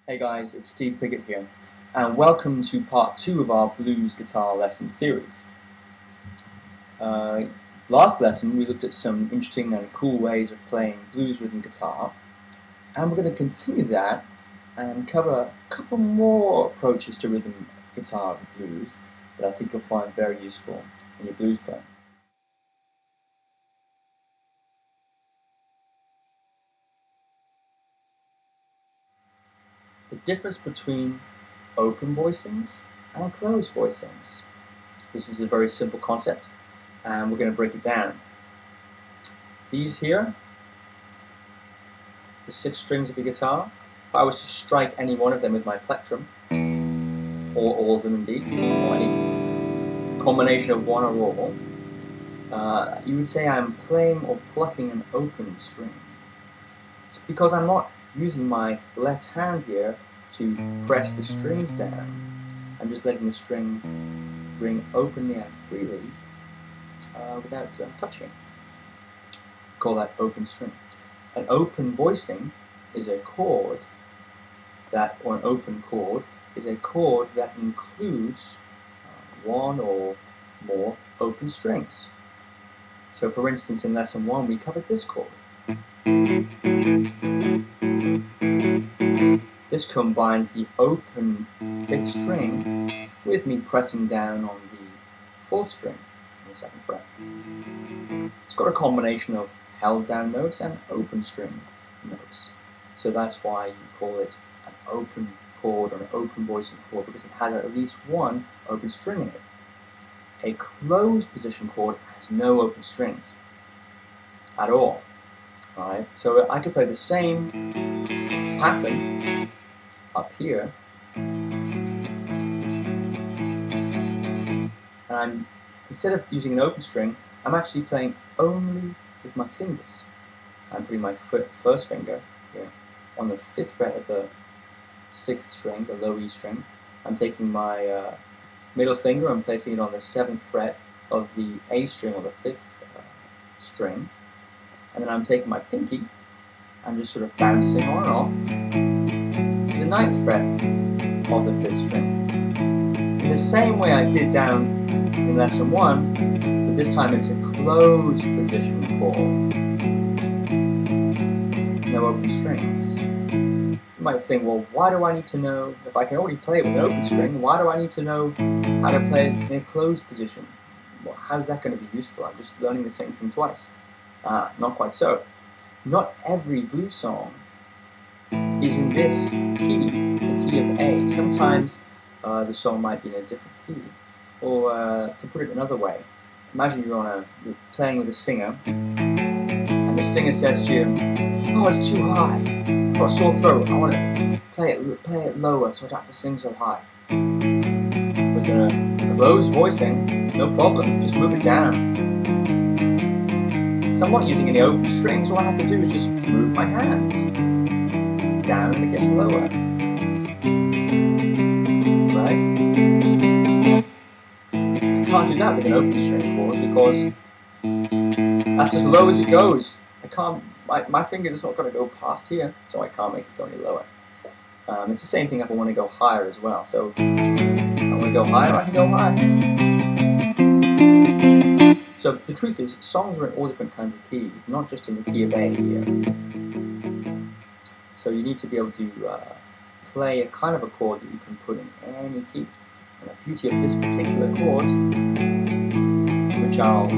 Hey guys, it's Steve Pigott here, and welcome to part 2 of our blues guitar lesson series. Last lesson we looked at some interesting and cool ways of playing blues rhythm guitar, and we're going to continue that and cover a couple more approaches to rhythm guitar and blues that I think you'll find very useful in your blues playing. The difference between open voicings and closed voicings. This is a very simple concept, and we're going to break it down. These here, the 6 strings of your guitar, if I was to strike any one of them with my plectrum, or all of them indeed, or any combination of one or all, you would say I'm playing or plucking an open string. It's because I'm not using my left hand here to press the strings down. I'm just letting the string ring openly and freely without touching it. Call that open string. An open voicing is a chord that, or an open chord, is a chord that includes one or more open strings. So for instance, in lesson 1 we covered this chord. This combines the open 5th string with me pressing down on the 4th string on the 2nd fret. It's got a combination of held down notes and open string notes. So that's why you call it an open chord or an open voicing chord, because it has at least one open string in it. A closed position chord has no open strings at all. Alright, so I could play the same pattern up here, and instead of using an open string, I'm actually playing only with my fingers. I'm putting my first finger here on the 5th fret of the 6th string, the low E string. I'm taking my middle finger and placing it on the 7th fret of the A string, or the 5th string. And then I'm taking my pinky and just sort of bouncing on and off to the 9th fret of the 5th string. In the same way I did down in lesson 1, but this time it's a closed position chord. No open strings. You might think, well, why do I need to know, if I can already play it with an open string, why do I need to know how to play it in a closed position? Well, how's that going to be useful? I'm just learning the same thing twice. Not quite so. Not every blues song is in this key, the key of A. Sometimes the song might be in a different key. Or to put it another way, imagine you're playing with a singer, and the singer says to you, "Oh, it's too high. I've got a sore throat. I want to play it lower so I don't have to sing so high." With a closed voicing, no problem. Just move it down. So I'm not using any open strings, all I have to do is just move my hands down and it gets lower. Right? I can't do that with an open string chord because that's as low as it goes. I can't, my finger is not going to go past here, so I can't make it go any lower. It's the same thing if I want to go higher as well. So if I want to go higher, I can go higher. So the truth is, songs are in all different kinds of keys, not just in the key of A here. So you need to be able to play a kind of a chord that you can put in any key. And the beauty of this particular chord, which I'll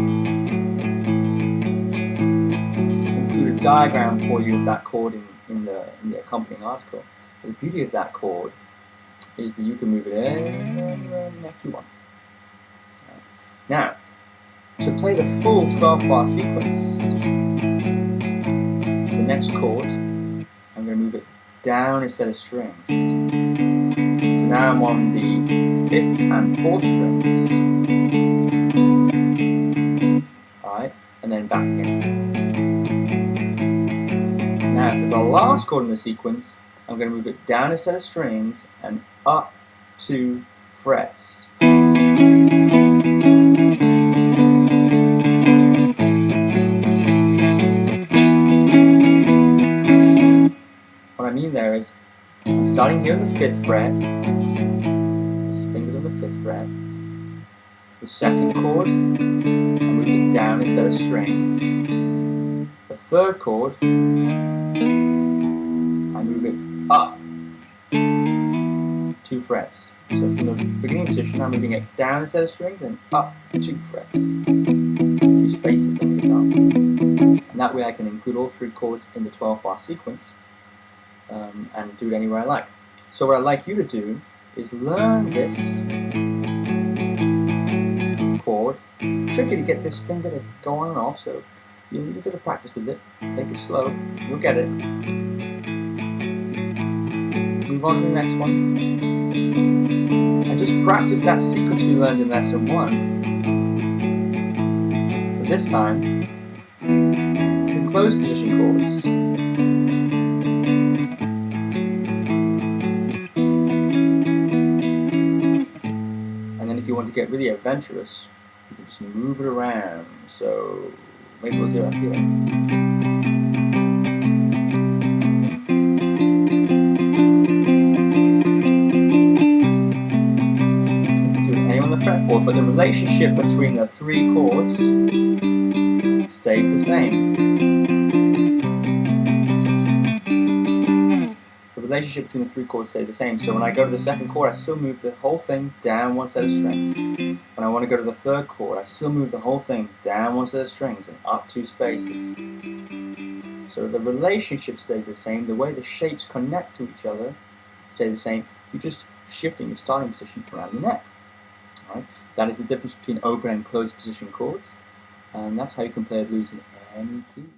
include a diagram for you of that chord in the accompanying article. The beauty of that chord is that you can move it anywhere in the you want. Now, to play the full 12-bar sequence, the next chord, I'm going to move it down instead of strings. So now I'm on the 5th and 4th strings. Alright, and then back again. Now for the last chord in the sequence, I'm going to move it down instead of strings and up 2 frets. What I mean there is, I'm starting here on the 5th fret, this finger's on the 5th fret, the 2nd chord, I'm moving down a set of strings, the 3rd chord, I'm moving up 2 frets. So from the beginning position, I'm moving it down a set of strings and up 2 frets, 2 spaces on the guitar. And that way I can include all 3 chords in the 12-bar sequence and do it anywhere I like. So what I'd like you to do is learn this chord. It's tricky to get this finger to go on and off, so you'll need a bit of practice with it. Take it slow, you'll get it. Move on to the next one. And just practice that sequence we learned in lesson 1. But this time, with closed position chords. And then if you want to get really adventurous, you can just move it around. So maybe we'll do it here. Fretboard, but the relationship between the 3 chords stays the same. The relationship between the 3 chords stays the same. So when I go to the 2nd chord, I still move the whole thing down 1 set of strings. When I want to go to the 3rd chord, I still move the whole thing down 1 set of strings and up 2 spaces. So the relationship stays the same. The way the shapes connect to each other stay the same. You're just shifting your starting position around your neck. Right? That is the difference between open and closed position chords, and that's how you can play blues in any key.